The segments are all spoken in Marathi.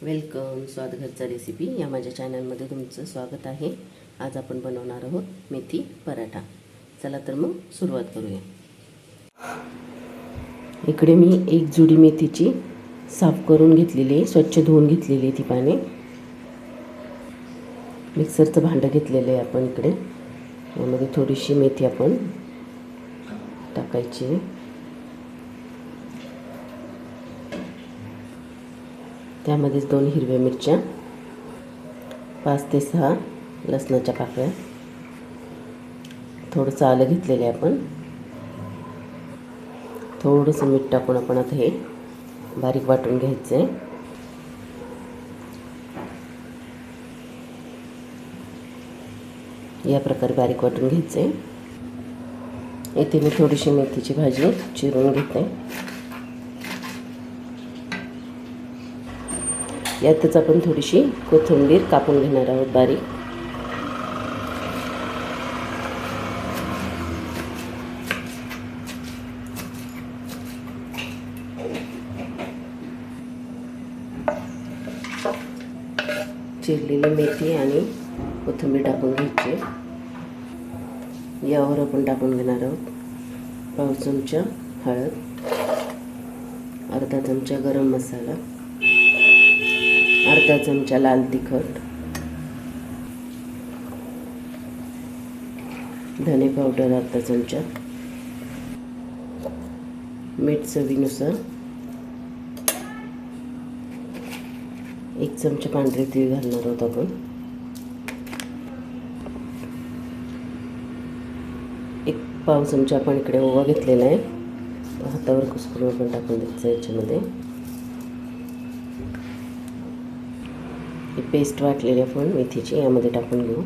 वेलकम. स्वाद घरचा रेसिपी या माझ्या चॅनलमध्ये तुमचं स्वागत आहे. आज आपण बनवणार आहोत मेथी पराठा. चला तर मग सुरुवात करूया. इकडे मी एक जुडी मेथीची साफ करून घेतलेली आहे, स्वच्छ धुवून घेतलेली आहे ती पाने. मिक्सरचं भांडं घेतलेलं आहे आपण. इकडे यामध्ये थोडीशी मेथी आपण टाकायची आहे. त्यामध्येच 2 हिरव्या मिरच्या, 5 ते 6 लसणाच्या पाकळ्या, थोडंसं आलं घेतलेलं आहे आपण. थोडंसं मीठ टाकून आपण आता हे बारीक वाटून घ्यायचं आहे. या प्रकारे बारीक वाटून घ्यायचं आहे. इथे मी थोडीशी मेथीची भाजी चिरून घेते. यातच आपण थोडीशी कोथिंबीर कापून घेणार आहोत बारीक. चिरलेली मेथी आणि कोथिंबीर टाकून घ्यायची. यावर आपण टाकून घेणार आहोत पाव चमचा हळद, अर्धा चमचा गरम मसाला, अर्धा चमचा लाल तिखट, धने पावडर अर्धा चमचा, मीठ चवीनुसार, 1 चमचा पांढरे तीळ घालणार आहोत आपण. 1 पाव चमचा आपण इकडे ओवा घेतलेला आहे, हातावर कुस्करून आपण टाकून द्यायचं याच्यामध्ये. ही पेस्ट वाटलेली आपण मेथीची यामध्ये टाकून घेऊ.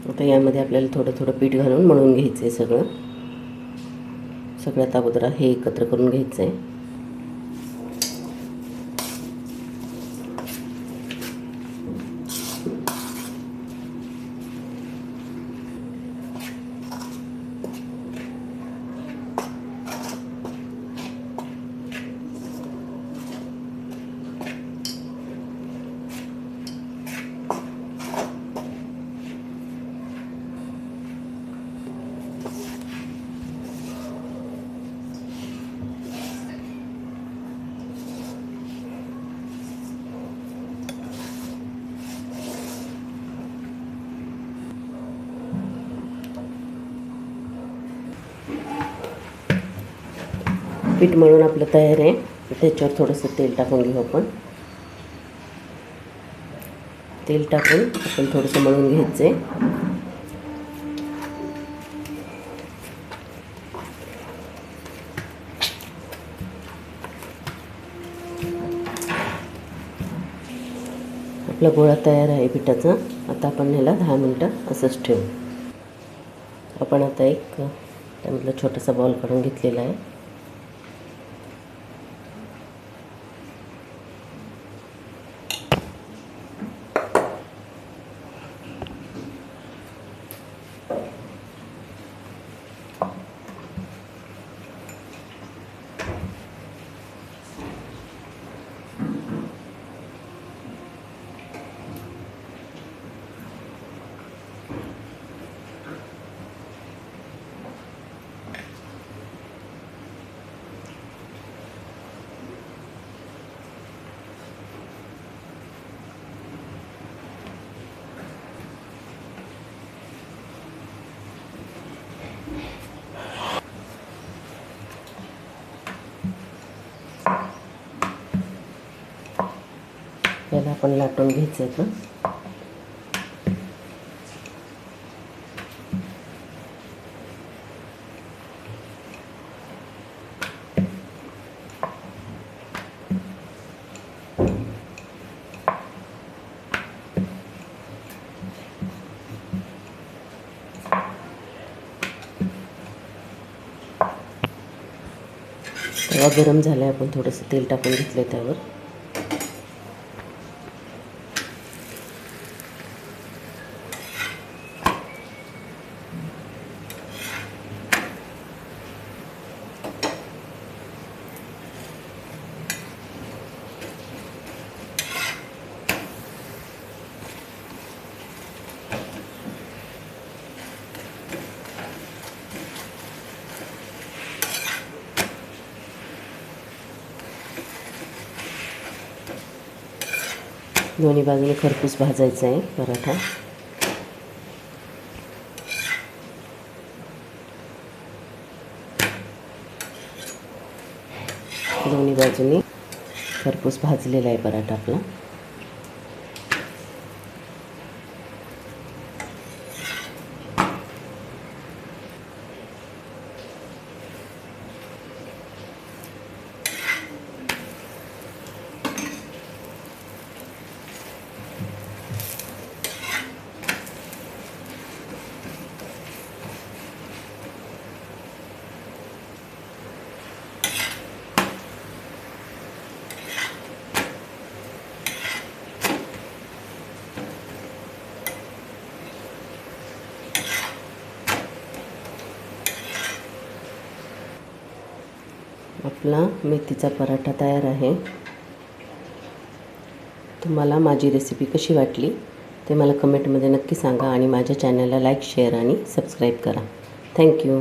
आता यामध्ये आपल्याला थोडं थोडं पीठ घालून मळून घ्यायचं आहे सगळ्यात अगोदर हे एकत्र करून घ्यायचं आहे. पीठ मळून आपलं तयार आहे. त्याच्यावर थोडंसं तेल टाकून घेऊ आपण. तेल टाकून आपण थोडंसं मळून घ्यायचं आहे. आपला गोळा तयार आहे पिठाचा. आता आपण ह्याला 10 मिनटं असंच ठेवू. आपण आता एक त्यामधला छोटासा बॉल काढून घेतलेला आहे. याला आपण लाटून घ्यायचं आहे. तवा गरम झाला आहे. आपण थोडंसं तेल टाकून घेतलं त्यावर. दोन्ही बाजूने खरपूस भाजायचा आहे पराठा. दोन्ही बाजूने खरपूस भाजलेला आहे पराठा आपला. आपला मेथीचा पराठा तयार आहे. तुम्हाला माझी रेसिपी कशी वाटली ते मला कमेंटमध्ये नक्की सांगा आणि माझ्या चॅनलला लाईक, शेअर आणि सबस्क्राईब करा. थँक्यू.